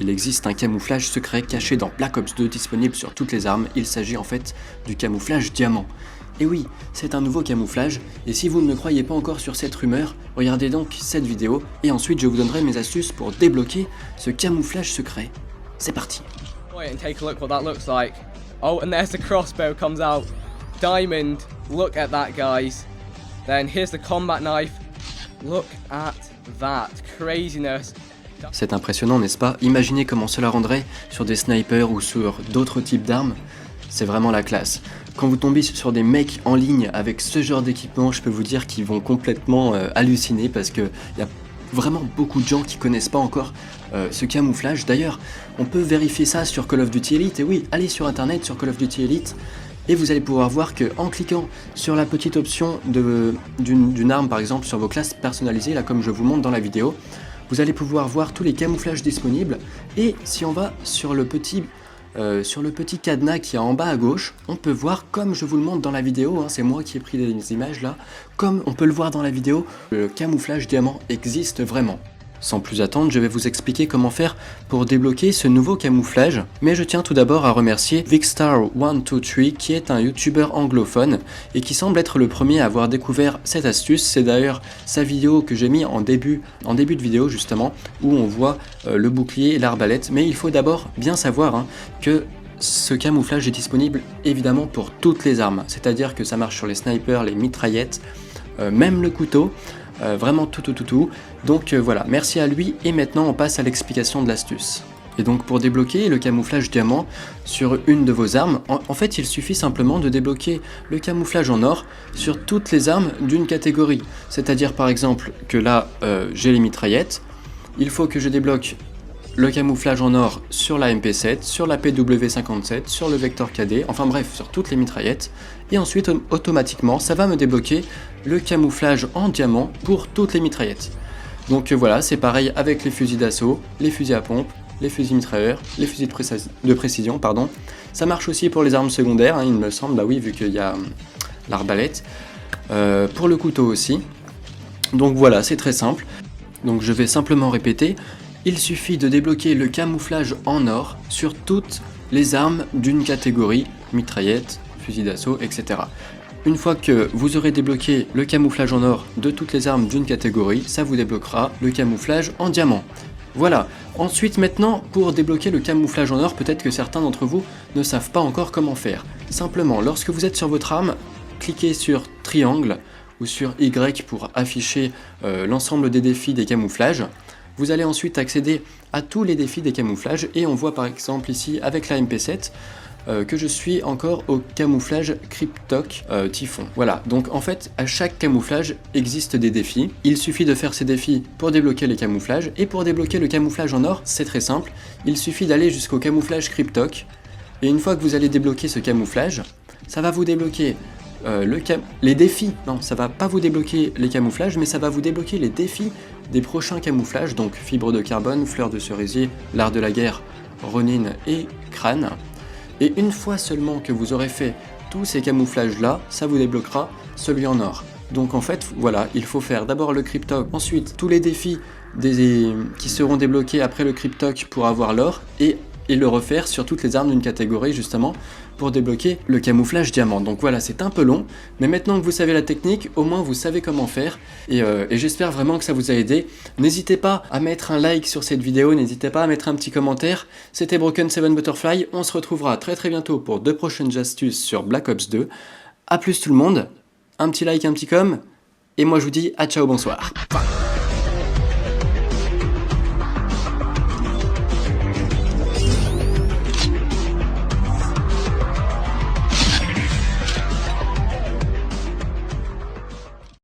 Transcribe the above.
Il existe un camouflage secret caché dans Black Ops 2 disponible sur toutes les armes, il s'agit en fait du camouflage diamant. Et oui, c'est un nouveau camouflage, et si vous ne me croyez pas encore sur cette rumeur, regardez donc cette vidéo, et ensuite je vous donnerai mes astuces pour débloquer ce camouflage secret. C'est parti. Wait and take a look what that looks like. Oh, and there's the crossbow comes out. Diamond, look at that guys. Then here's the combat knife. Look at that, craziness. C'est impressionnant, n'est-ce pas? Imaginez comment cela rendrait sur des snipers ou sur d'autres types d'armes. C'est vraiment la classe. Quand vous tombez sur des mecs en ligne avec ce genre d'équipement, je peux vous dire qu'ils vont complètement halluciner parce qu'il y a vraiment beaucoup de gens qui connaissent pas encore ce camouflage. D'ailleurs, on peut vérifier ça sur Call of Duty Elite. Et oui, allez sur internet sur Call of Duty Elite et vous allez pouvoir voir qu'en cliquant sur la petite option d'une arme par exemple sur vos classes personnalisées, là comme je vous montre dans la vidéo, vous allez pouvoir voir tous les camouflages disponibles. Et si on va sur le petit cadenas qui est en bas à gauche, on peut voir, comme je vous le montre dans la vidéo, c'est moi qui ai pris les images là, comme on peut le voir dans la vidéo, le camouflage diamant existe vraiment. Sans plus attendre, je vais vous expliquer comment faire pour débloquer ce nouveau camouflage, mais je tiens tout d'abord à remercier Vicstar123 qui est un youtubeur anglophone et qui semble être le premier à avoir découvert cette astuce. C'est d'ailleurs sa vidéo que j'ai mis en début de vidéo justement, où on voit le bouclier et l'arbalète, mais il faut d'abord bien savoir que ce camouflage est disponible évidemment pour toutes les armes, c'est-à-dire que ça marche sur les snipers, les mitraillettes, même le couteau. Vraiment tout. Donc voilà, merci à lui et maintenant on passe à l'explication de l'astuce. Et donc pour débloquer le camouflage diamant sur une de vos armes, en fait il suffit simplement de débloquer le camouflage en or sur toutes les armes d'une catégorie. C'est-à-dire par exemple que là j'ai les mitraillettes, il faut que je débloque le camouflage en or sur la MP7, sur la PW57, sur le Vector KD, enfin bref, sur toutes les mitraillettes. Et ensuite, automatiquement, ça va me débloquer le camouflage en diamant pour toutes les mitraillettes. Donc voilà, c'est pareil avec les fusils d'assaut, les fusils à pompe, les fusils mitrailleurs, les fusils de précision, pardon. Ça marche aussi pour les armes secondaires, il me semble, bah oui, vu qu'il y a l'arbalète. Pour le couteau aussi. Donc voilà, c'est très simple. Donc je vais simplement répéter. Il suffit de débloquer le camouflage en or sur toutes les armes d'une catégorie, mitraillette, fusil d'assaut, etc. Une fois que vous aurez débloqué le camouflage en or de toutes les armes d'une catégorie, ça vous débloquera le camouflage en diamant. Voilà. Ensuite, maintenant, pour débloquer le camouflage en or, peut-être que certains d'entre vous ne savent pas encore comment faire. Simplement, lorsque vous êtes sur votre arme, cliquez sur triangle ou sur Y pour afficher l'ensemble des défis des camouflages. Vous allez ensuite accéder à tous les défis des camouflages et on voit par exemple ici avec la MP7 que je suis encore au camouflage Cryptok Typhon. Voilà, donc en fait à chaque camouflage existe des défis. Il suffit de faire ces défis pour débloquer les camouflages et pour débloquer le camouflage en or, c'est très simple. Il suffit d'aller jusqu'au camouflage Cryptok et une fois que vous allez débloquer ce camouflage, ça va vous débloquer les défis. Non, ça va pas vous débloquer les camouflages, mais ça va vous débloquer les défis des prochains camouflages, donc fibre de carbone, fleur de cerisier, l'art de la guerre, Ronin et crâne. Et une fois seulement que vous aurez fait tous ces camouflages là, ça vous débloquera celui en or. Donc en fait, voilà, il faut faire d'abord le Cryptok, ensuite tous les défis qui seront débloqués après le Cryptok pour avoir l'or, et le refaire sur toutes les armes d'une catégorie justement pour débloquer le camouflage diamant. Donc voilà, c'est un peu long, mais maintenant que vous savez la technique, au moins vous savez comment faire, et j'espère vraiment que ça vous a aidé. N'hésitez pas à mettre un like sur cette vidéo, n'hésitez pas à mettre un petit commentaire. C'était Broken7 Butterfly, on se retrouvera très bientôt pour 2 prochaines astuces sur Black Ops 2. A plus tout le monde, un petit like, un petit com, et moi je vous dis à ciao, bonsoir.